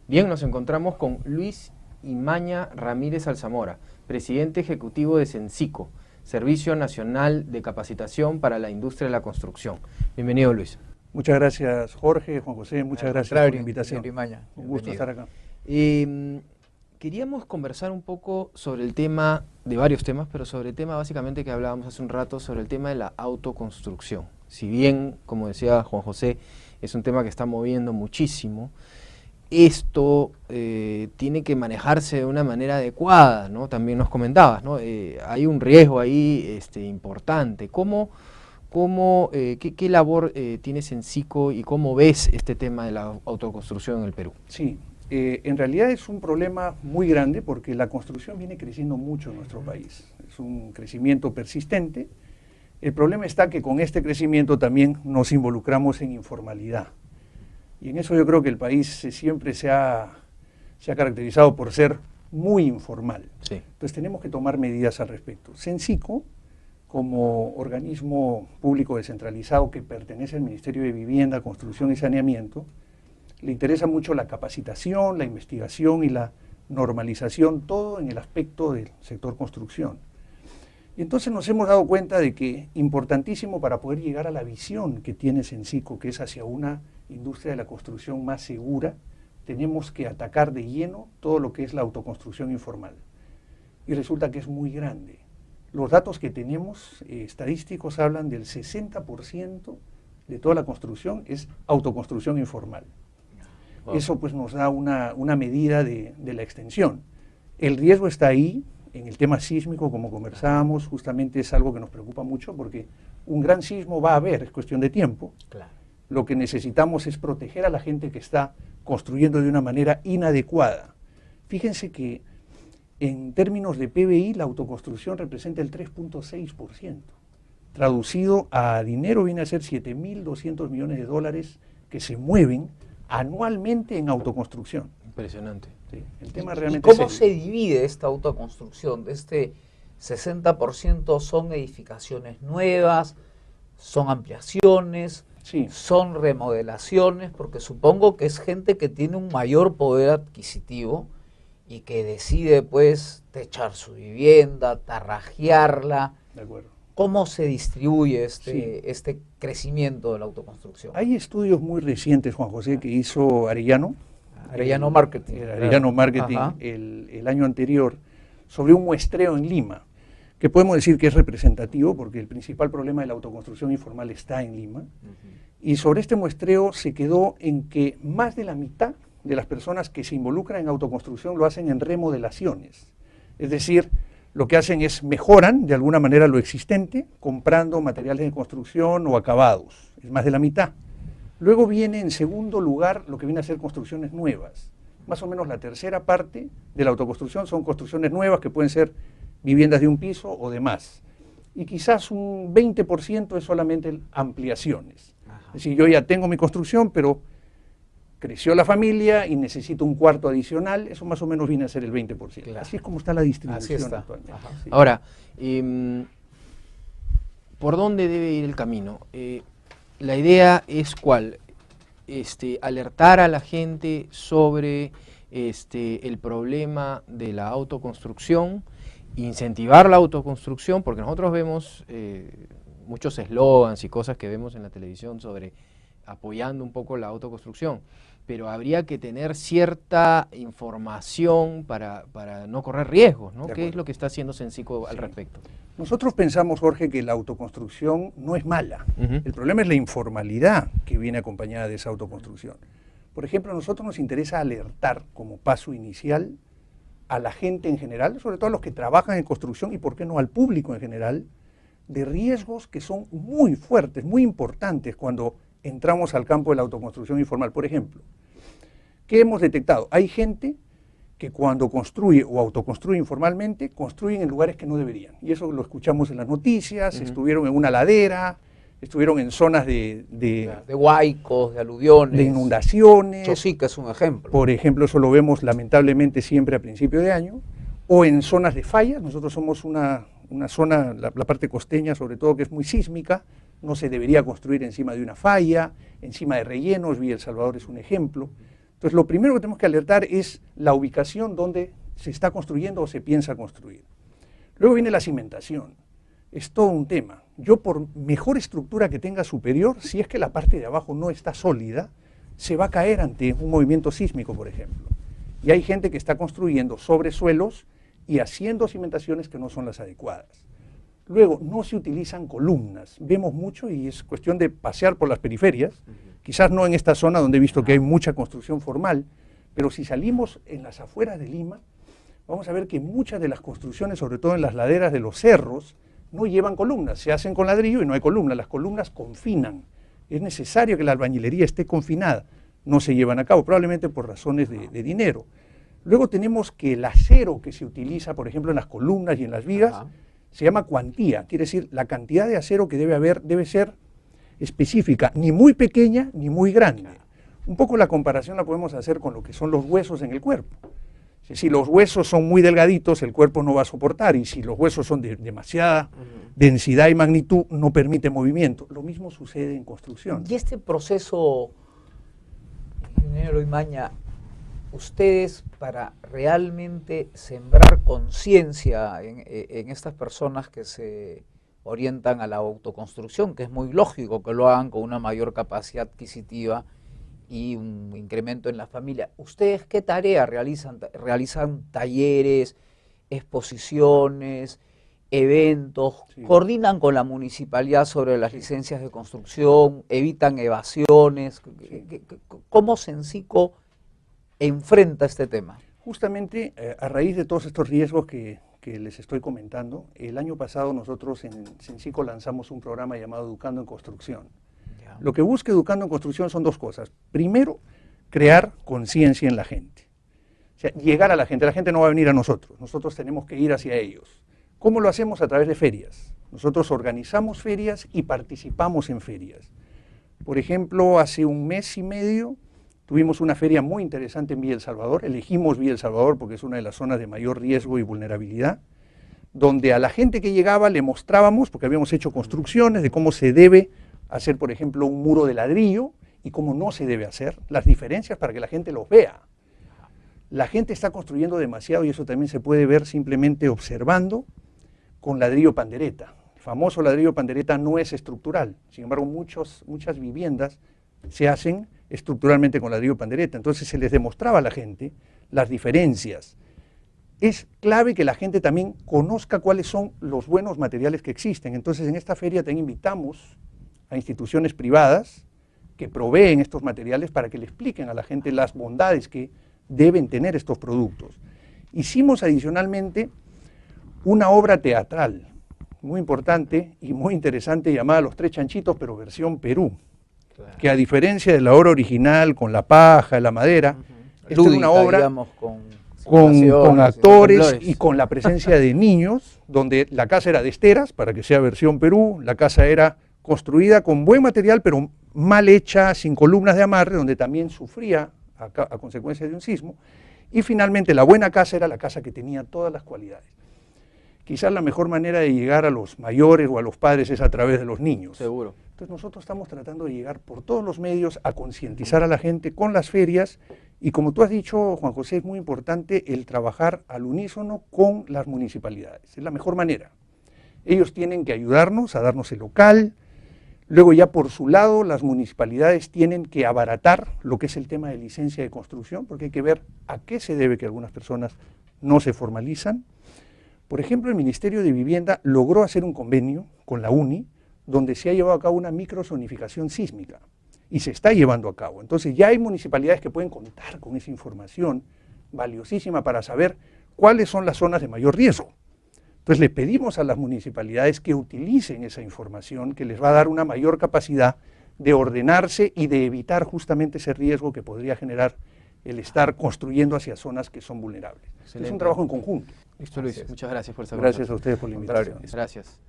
Bien, nos encontramos con Luis Imaña Ramírez Alzamora, presidente ejecutivo de Cencico, Servicio Nacional de Capacitación para la Industria de la Construcción. Bienvenido, Luis. Muchas gracias, Jorge, Juan José, muchas gracias por la invitación. Imaña, un gusto estar acá. Queríamos conversar un poco sobre el tema, de varios temas, pero sobre el tema básicamente que hablábamos hace un rato, sobre el tema de la autoconstrucción. Si bien, como decía Juan José, es un tema que está moviendo muchísimo, esto tiene que manejarse de una manera adecuada, ¿no? También nos comentabas, ¿no? Hay un riesgo ahí importante. ¿Qué labor tiene Cencico y cómo ves este tema de la autoconstrucción en el Perú? Sí, en realidad es un problema muy grande porque la construcción viene creciendo mucho en nuestro país. Es un crecimiento persistente. El problema está que con este crecimiento también nos involucramos en informalidad. Y en eso yo creo que el país siempre se ha caracterizado por ser muy informal. Sí. Entonces tenemos que tomar medidas al respecto. Cencico, como organismo público descentralizado que pertenece al Ministerio de Vivienda, Construcción y Saneamiento, le interesa mucho la capacitación, la investigación y la normalización, todo en el aspecto del sector construcción. Y entonces nos hemos dado cuenta de que importantísimo para poder llegar a la visión que tiene Cencico, que es hacia una industria de la construcción más segura, tenemos que atacar de lleno todo lo que es la autoconstrucción informal. Y resulta que es muy grande. Los datos que tenemos estadísticos hablan del 60% de toda la construcción es autoconstrucción informal. Wow. Eso pues nos da una medida de la extensión. El riesgo está ahí. En el tema sísmico, como conversábamos, justamente es algo que nos preocupa mucho porque un gran sismo va a haber, es cuestión de tiempo. Claro. Lo que necesitamos es proteger a la gente que está construyendo de una manera inadecuada. Fíjense que en términos de PBI la autoconstrucción representa el 3.6%. Traducido a dinero viene a ser 7.200 millones de dólares que se mueven anualmente en autoconstrucción. Impresionante. Sí, el tema realmente ¿Cómo se divide esta autoconstrucción? Este 60% son edificaciones nuevas, son ampliaciones, sí, son remodelaciones, porque supongo que es gente que tiene un mayor poder adquisitivo y que decide pues techar su vivienda, tarrajearla. De acuerdo. ¿Cómo se distribuye este crecimiento de la autoconstrucción? Hay estudios muy recientes, Juan José, que hizo Arellano Marketing. Arellano Marketing el año anterior, sobre un muestreo en Lima, que podemos decir que es representativo porque el principal problema de la autoconstrucción informal está en Lima. Y sobre este muestreo se quedó en que más de la mitad de las personas que se involucran en autoconstrucción lo hacen en remodelaciones. Es decir, lo que hacen es mejoran de alguna manera lo existente, comprando materiales de construcción o acabados. Es más de la mitad. Luego viene en segundo lugar lo que viene a ser construcciones nuevas. Más o menos la tercera parte de la autoconstrucción son construcciones nuevas que pueden ser viviendas de un piso o de más. Y quizás un 20% es solamente ampliaciones. Ajá. Es decir, yo ya tengo mi construcción, pero creció la familia y necesito un cuarto adicional, eso más o menos viene a ser el 20%. Claro. Así es como está la distribución actualmente. Sí. Ahora, ¿por dónde debe ir el camino? La idea es ¿cuál? Alertar a la gente sobre el problema de la autoconstrucción, incentivar la autoconstrucción, porque nosotros vemos muchos eslogans y cosas que vemos en la televisión sobre apoyando un poco la autoconstrucción, pero habría que tener cierta información para no correr riesgos, ¿no? ¿Qué es lo que está haciendo Cencico al respecto? Nosotros pensamos, Jorge, que la autoconstrucción no es mala. El problema es la informalidad que viene acompañada de esa autoconstrucción. Por ejemplo, a nosotros nos interesa alertar como paso inicial a la gente en general, sobre todo a los que trabajan en construcción y, por qué no, al público en general, de riesgos que son muy fuertes, muy importantes cuando entramos al campo de la autoconstrucción informal. Por ejemplo, ¿qué hemos detectado? Hay gente que cuando construye o autoconstruye informalmente, construyen en lugares que no deberían. Y eso lo escuchamos en las noticias, estuvieron en una ladera, estuvieron en zonas de huaicos, de aluviones, de inundaciones. Chosica es un ejemplo. Por ejemplo, eso lo vemos lamentablemente siempre a principio de año. O en zonas de fallas. Nosotros somos una zona, la parte costeña sobre todo, que es muy sísmica. No se debería construir encima de una falla, encima de rellenos, Villa El Salvador es un ejemplo. Entonces, lo primero que tenemos que alertar es la ubicación donde se está construyendo o se piensa construir. Luego viene la cimentación. Es todo un tema. Yo, por mejor estructura que tenga superior, si es que la parte de abajo no está sólida, se va a caer ante un movimiento sísmico, por ejemplo. Y hay gente que está construyendo sobre suelos y haciendo cimentaciones que no son las adecuadas. Luego, no se utilizan columnas. Vemos mucho y es cuestión de pasear por las periferias, quizás no en esta zona donde he visto que hay mucha construcción formal, pero si salimos en las afueras de Lima, vamos a ver que muchas de las construcciones, sobre todo en las laderas de los cerros, no llevan columnas, se hacen con ladrillo y no hay columnas, las columnas confinan. Es necesario que la albañilería esté confinada, no se llevan a cabo, probablemente por razones de dinero. Luego tenemos que el acero que se utiliza, por ejemplo, en las columnas y en las vigas, se llama cuantía, quiere decir la cantidad de acero que debe haber debe ser específica, ni muy pequeña ni muy grande. Un poco la comparación la podemos hacer con lo que son los huesos en el cuerpo. Si los huesos son muy delgaditos, el cuerpo no va a soportar, y si los huesos son de demasiada densidad y magnitud, no permite movimiento. Lo mismo sucede en construcción. Y este proceso, ingeniero Imaña, ustedes, para realmente sembrar conciencia en estas personas que se orientan a la autoconstrucción, que es muy lógico que lo hagan con una mayor capacidad adquisitiva y un incremento en la familia, ¿ustedes qué tarea realizan? ¿Realizan talleres, exposiciones, eventos? Sí. ¿Coordinan con la municipalidad sobre las licencias de construcción? ¿Evitan evasiones? Sí. ¿Cómo Cencico enfrenta este tema? Justamente a raíz de todos estos riesgos que les estoy comentando, el año pasado nosotros en Cencico lanzamos un programa llamado Educando en Construcción. Lo que busca Educando en Construcción son dos cosas. Primero, crear conciencia en la gente. O sea, llegar a la gente no va a venir a nosotros tenemos que ir hacia ellos. ¿Cómo lo hacemos? A través de ferias. Nosotros organizamos ferias y participamos en ferias. Por ejemplo, hace un mes y medio tuvimos una feria muy interesante en Villa El Salvador, elegimos Villa El Salvador porque es una de las zonas de mayor riesgo y vulnerabilidad, donde a la gente que llegaba le mostrábamos, porque habíamos hecho construcciones de cómo se debe hacer, por ejemplo, un muro de ladrillo y cómo no se debe hacer, las diferencias para que la gente los vea. La gente está construyendo demasiado y eso también se puede ver simplemente observando con ladrillo pandereta. El famoso ladrillo pandereta no es estructural, sin embargo muchas viviendas se hacen estructuralmente con ladrillo pandereta, entonces se les demostraba a la gente las diferencias. Es clave que la gente también conozca cuáles son los buenos materiales que existen, entonces en esta feria también invitamos a instituciones privadas que proveen estos materiales para que le expliquen a la gente las bondades que deben tener estos productos. Hicimos adicionalmente una obra teatral muy importante y muy interesante llamada Los Tres Chanchitos, pero versión Perú, que a diferencia de la obra original con la paja, la madera, esta es una obra, digamos, con actores y con la presencia de niños, donde la casa era de esteras, para que sea versión Perú, la casa era construida con buen material, pero mal hecha, sin columnas de amarre, donde también sufría a consecuencia de un sismo, y finalmente la buena casa era la casa que tenía todas las cualidades. Quizás la mejor manera de llegar a los mayores o a los padres es a través de los niños. Seguro. Entonces nosotros estamos tratando de llegar por todos los medios a concientizar a la gente con las ferias, y como tú has dicho, Juan José, es muy importante el trabajar al unísono con las municipalidades. Es la mejor manera. Ellos tienen que ayudarnos a darnos el local. Luego ya por su lado las municipalidades tienen que abaratar lo que es el tema de licencia de construcción, porque hay que ver a qué se debe que algunas personas no se formalizan. Por ejemplo, el Ministerio de Vivienda logró hacer un convenio con la UNI donde se ha llevado a cabo una microzonificación sísmica y se está llevando a cabo. Entonces ya hay municipalidades que pueden contar con esa información valiosísima para saber cuáles son las zonas de mayor riesgo. Entonces le pedimos a las municipalidades que utilicen esa información que les va a dar una mayor capacidad de ordenarse y de evitar justamente ese riesgo que podría generar el estar construyendo hacia zonas que son vulnerables. Excelente. Es un trabajo en conjunto. Listo, Luis. Muchas gracias por esa Gracias a ustedes por la invitación. Gracias.